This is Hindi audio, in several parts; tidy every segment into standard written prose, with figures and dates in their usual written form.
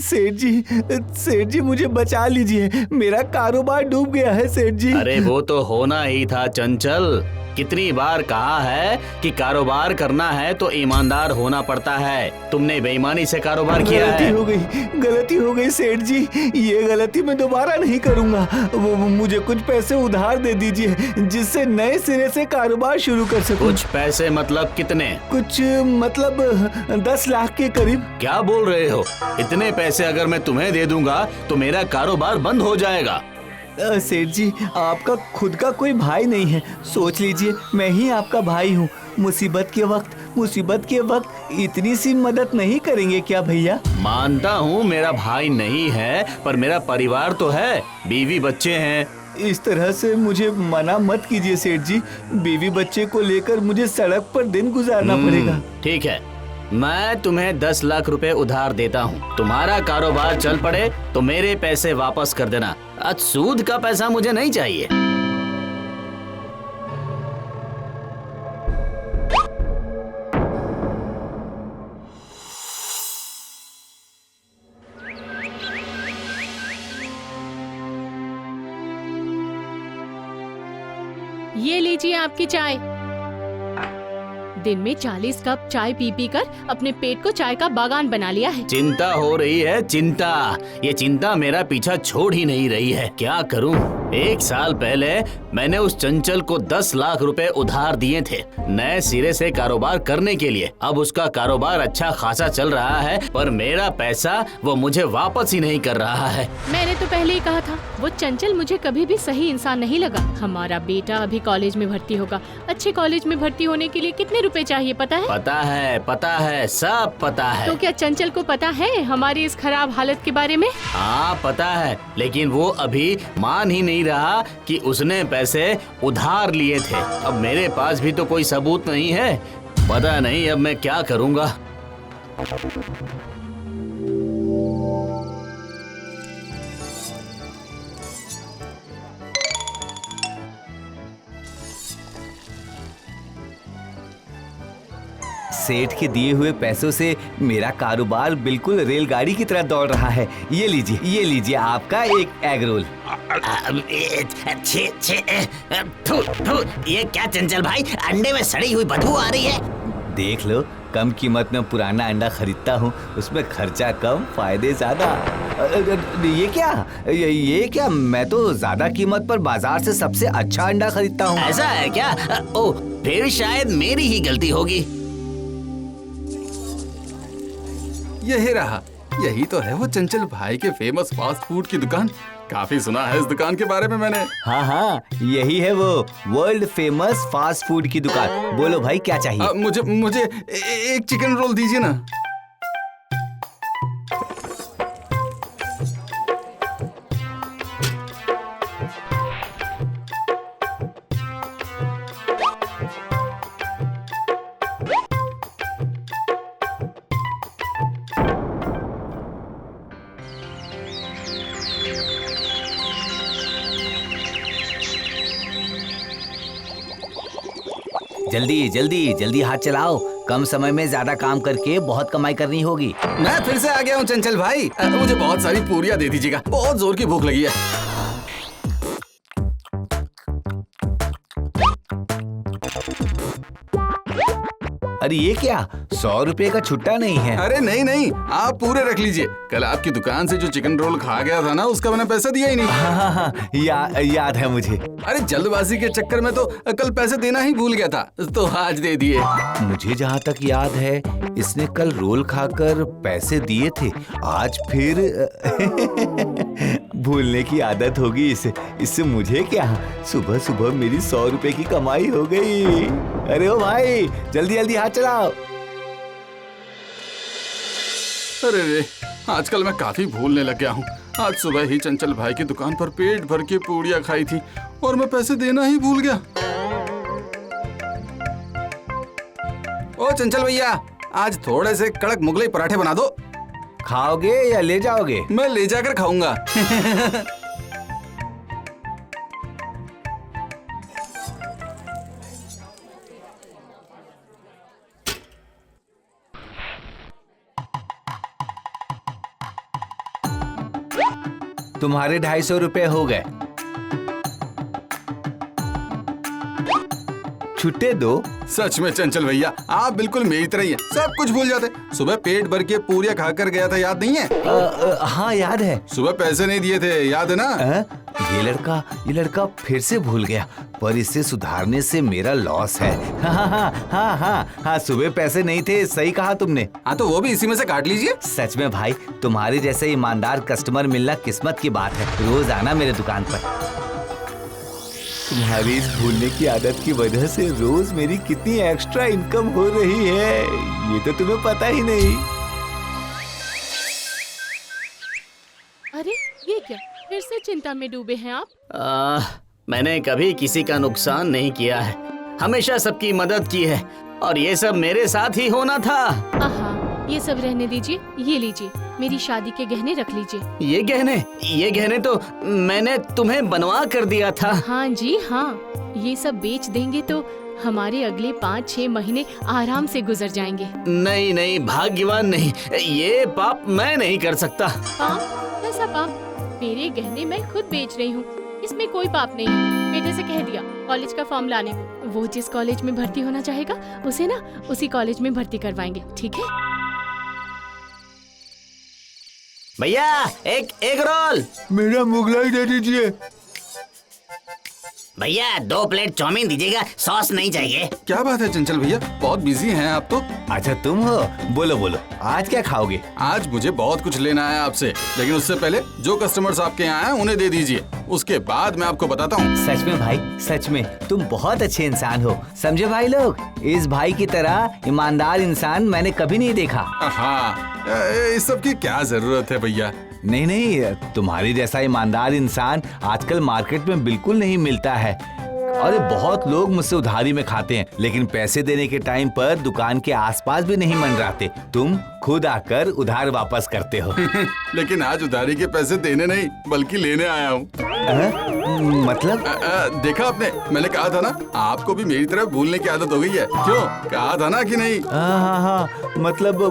सेठ जी मुझे बचा लीजिए, मेरा कारोबार डूब गया है सेठ जी। अरे वो तो होना ही था चंचल। कितनी बार कहा है कि कारोबार करना है तो ईमानदार होना पड़ता है। तुमने बेईमानी से कारोबार किया है। गलती हो गई सेठ जी, ये गलती मैं दोबारा नहीं करूंगा। वो मुझे कुछ पैसे उधार दे दीजिए जिससे नए सिरे से कारोबार शुरू कर सकूं। कुछ पैसे मतलब कितने? कुछ मतलब 10 लाख के करीब। क्या बोल रहे हो? इतने पैसे अगर मैं तुम्हें दे दूंगा तो मेरा कारोबार बंद हो जाएगा। सेठ जी आपका खुद का कोई भाई नहीं है, सोच लीजिए मैं ही आपका भाई हूँ। मुसीबत के वक्त इतनी सी मदद नहीं करेंगे क्या भैया? मानता हूँ मेरा भाई नहीं है, पर मेरा परिवार तो है, बीवी बच्चे हैं। इस तरह से मुझे मना मत कीजिए सेठ जी, बीवी बच्चे को लेकर मुझे सड़क पर दिन गुजारना पड़ेगा। ठीक है, मैं तुम्हें 10 लाख रुपए उधार देता हूँ। तुम्हारा कारोबार चल पड़े तो मेरे पैसे वापस कर देना। आज सूद का पैसा मुझे नहीं चाहिए। ये लीजिए आपकी चाय। दिन में 40 कप चाय पी पी कर अपने पेट को चाय का बागान बना लिया है। चिंता हो रही है, चिंता। ये चिंता मेरा पीछा छोड़ ही नहीं रही है। क्या करूं? 1 साल पहले मैंने उस चंचल को 10 लाख रुपए उधार दिए थे नए सिरे से कारोबार करने के लिए। अब उसका कारोबार अच्छा खासा चल रहा है, पर मेरा पैसा वो मुझे वापस ही नहीं कर रहा है। मैंने तो पहले ही कहा था, वो चंचल मुझे कभी भी सही इंसान नहीं लगा। हमारा बेटा अभी कॉलेज में भर्ती होगा। अच्छे कॉलेज में भर्ती होने के लिए कितने रुपए चाहिए पता है? पता है, सब पता है। तो क्या चंचल को पता है हमारी इस खराब हालत के बारे में? हाँ पता है, लेकिन वो अभी मान ही नहीं रहा कि उसने पैसे उधार लिए थे। अब मेरे पास भी तो कोई सबूत नहीं है। पता नहीं अब मैं क्या करूँगा। सेठ के दिए हुए पैसों से मेरा कारोबार बिल्कुल रेलगाड़ी की तरह दौड़ रहा है। ये लीजिए आपका एक एग रोल। ये क्या चंचल भाई, अंडे में सड़ी हुई बदबू आ रही है। देख लो, कम कीमत में पुराना अंडा खरीदता हूँ, उसमें खर्चा कम फायदे ज्यादा। ये क्या मैं तो ज्यादा कीमत पर बाजार से सबसे अच्छा अंडा खरीदता हूँ। ऐसा है क्या? ओ, फिर शायद मेरी ही गलती होगी। यही रहा, यही तो है वो चंचल भाई के फेमस फास्ट फूड की दुकान। काफी सुना है इस दुकान के बारे में मैंने। हाँ, यही है वो वर्ल्ड फेमस फास्ट फूड की दुकान। बोलो भाई क्या चाहिए? मुझे एक चिकन रोल दीजिए ना। जल्दी हाथ चलाओ। कम समय में ज्यादा काम करके बहुत कमाई करनी होगी। मैं फिर से आ गया हूँ चंचल भाई। मुझे बहुत सारी पूरियाँ दे दीजिएगा, बहुत जोर की भूख लगी है। अरे ये क्या, 100 रुपए का छुट्टा नहीं है? अरे नहीं, आप पूरे रख लीजिए। कल आपकी दुकान से जो चिकन रोल खा गया था ना, उसका मैंने पैसा दिया ही नहीं। हाँ, याद है मुझे। अरे जल्दबाजी के चक्कर में तो कल पैसे देना ही भूल गया था, तो आज दे दिए। मुझे जहाँ तक याद है इसने कल रोल खाकर पैसे दिए थे, आज फिर भूलने की आदत होगी इससे मुझे क्या। सुबह सुबह मेरी 100 रुपए की कमाई हो गई। अरे ओ भाई, जल्दी हाथ चलाओ। अरे रे, आजकल मैं काफी भूलने लग गया हूँ। आज सुबह ही चंचल भाई की दुकान पर पेट भर के पूड़ियाँ खाई थी और मैं पैसे देना ही भूल गया। ओ चंचल भैया, आज थोड़े से कड़क मुगलई पराठे बना दो। खाओगे या ले जाओगे? मैं ले जाकर खाऊंगा। तुम्हारे 250 रुपए हो गए। छुट्टे दो। सच में चंचल भैया, आप बिल्कुल मेरी तरह ही हैं, सब कुछ भूल जाते। सुबह पेट भर के पूरियां खाकर गया था, याद नहीं है? हाँ याद है। सुबह पैसे नहीं दिए थे, याद है ना? ये लड़का फिर से भूल गया, पर इसे सुधारने से मेरा लॉस है। हाँ, सुबह पैसे नहीं थे, सही कहा तुमने। हाँ तो वो भी इसी में से काट लीजिए। सच में भाई, तुम्हारे जैसे ईमानदार कस्टमर मिलना किस्मत की बात है। रोज आना मेरे दुकान पर। तुम्हारी इस भूलने की आदत की वजह से रोज मेरी कितनी एक्स्ट्रा इनकम हो रही है, ये तो तुम्हें पता ही नहीं। अरे ये क्या, फिर से चिंता में डूबे हैं आप? मैंने कभी किसी का नुकसान नहीं किया है, हमेशा सबकी मदद की है, और ये सब मेरे साथ ही होना था। आहा, ये सब रहने दीजिए, ये लीजिए, मेरी शादी के गहने रख लीजिए। ये गहने तो मैंने तुम्हें बनवा कर दिया था। हाँ जी हाँ, ये सब बेच देंगे तो हमारे अगले 5-6 महीने आराम से गुजर जाएंगे। नहीं, भाग्यवान नहीं, ये पाप मैं नहीं कर सकता। पाप? ऐसा पाप? मेरे गहने मैं खुद बेच रही हूँ, इसमें कोई पाप नहीं है। बेटे से कह दिया कॉलेज का फॉर्म लाने को, वो जिस कॉलेज में भर्ती होना चाहेगा उसे ना उसी कॉलेज में भर्ती करवाएंगे, ठीक है? भैया एक रोल। मेरा मुगलाई दे दीजिए। भैया 2 प्लेट चाउमीन दीजिएगा, सॉस नहीं चाहिए। क्या बात है चंचल भैया, बहुत बिजी हैं आप तो। अच्छा तुम हो, बोलो आज क्या खाओगे? आज मुझे बहुत कुछ लेना है आपसे, लेकिन उससे पहले जो कस्टमर्स आपके यहाँ हैं उन्हें दे दीजिए, उसके बाद मैं आपको बताता हूँ। सच में भाई, सच में तुम बहुत अच्छे इंसान हो, समझे भाई लोग। इस भाई की तरह ईमानदार इंसान मैंने कभी नहीं देखा। हाँ, इस सब की क्या जरूरत है भैया। नहीं, तुम्हारी जैसा ईमानदार इंसान आजकल मार्केट में बिल्कुल नहीं मिलता है। अरे बहुत लोग मुझसे उधारी में खाते हैं, लेकिन पैसे देने के टाइम पर दुकान के आसपास भी नहीं मंडराते। तुम खुद आकर उधार वापस करते हो। लेकिन आज उधारी के पैसे देने नहीं बल्कि लेने आया हूँ। मतलब? देखा आपने, मैंने कहा था ना आपको भी मेरी तरह भूलने की आदत हो गई है। क्यों, कहा था ना कि नहीं? हाँ, मतलब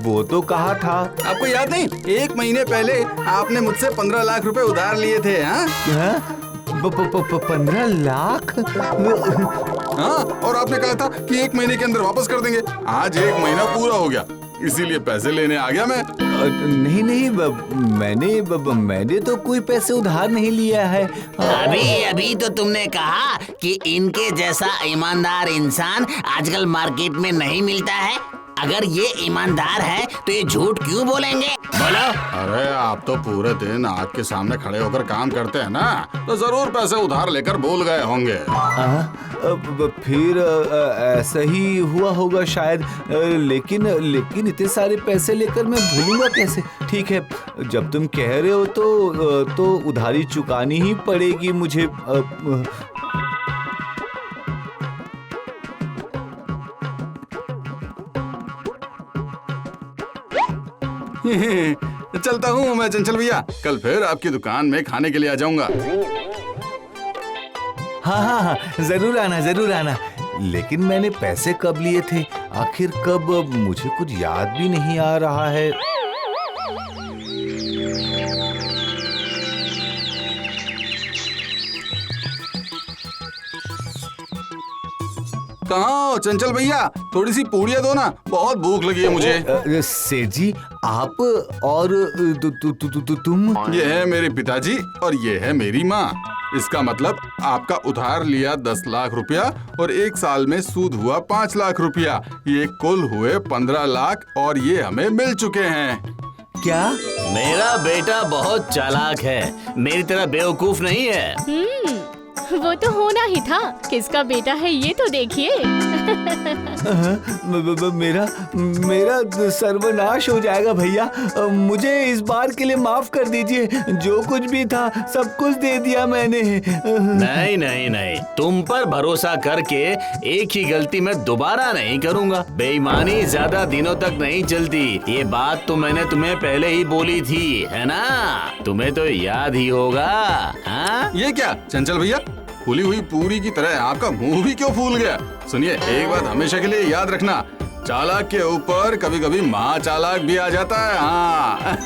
वो तो कहा था। आपको याद नहीं, 1 महीने पहले आपने मुझसे 15 लाख रुपए उधार लिए थे। हाँ 15 लाख? हाँ, और आपने कहा था कि 1 महीने के अंदर वापस कर देंगे। आज 1 महीना पूरा हो गया, इसीलिए पैसे लेने आ गया मैं। नहीं, मैंने तो कोई पैसे उधार नहीं लिया है। अभी तो तुमने कहा कि इनके जैसा ईमानदार इंसान आजकल मार्केट में नहीं मिलता है। अगर ये ईमानदार है तो ये झूठ क्यों बोलेंगे? बोलो। अरे आप तो पूरे दिन आग के सामने खड़े होकर काम करते हैं ना, तो जरूर पैसे उधार लेकर भूल गए होंगे। फिर ऐसा ही हुआ होगा शायद, लेकिन इतने सारे पैसे लेकर मैं भूलूंगा कैसे? ठीक है, जब तुम कह रहे हो तो उधारी चुकानी ही पड़ेगी मुझे। चलता हूँ मैं चंचल भैया, कल फिर आपकी दुकान में खाने के लिए आ जाऊंगा। हाँ, जरूर आना। लेकिन मैंने पैसे कब लिए थे, आखिर कब? मुझे कुछ याद भी नहीं आ रहा है। कहाँ हो चंचल भैया, थोड़ी सी पूड़ियाँ दो ना, बहुत भूख लगी है मुझे। सेठ जी, आप और तुम? ये है मेरे पिताजी और ये है मेरी माँ। इसका मतलब आपका उधार लिया 10 लाख रुपया और 1 साल में सूद हुआ 5 लाख रुपया, ये कुल हुए 15 लाख और ये हमें मिल चुके हैं। क्या? मेरा बेटा बहुत चालाक है, मेरी तरह बेवकूफ नहीं है। वो तो होना ही था, किसका बेटा है ये तो देखिए। मेरा सर्वनाश हो जाएगा भैया, मुझे इस बार के लिए माफ कर दीजिए। जो कुछ भी था सब कुछ दे दिया मैंने। नहीं, तुम पर भरोसा करके एक ही गलती मैं दोबारा नहीं करूंगा। बेईमानी ज्यादा दिनों तक नहीं चलती, ये बात तो मैंने तुम्हें पहले ही बोली थी, है ना? तुम्हें तो याद ही होगा। हाँ? ये क्या चंचल भैया, फूली हुई पूरी की तरह आपका मुंह भी क्यों फूल गया? सुनिए, एक बात हमेशा के लिए याद रखना, चालाक के ऊपर कभी कभी महा चालाक भी आ जाता है। हाँ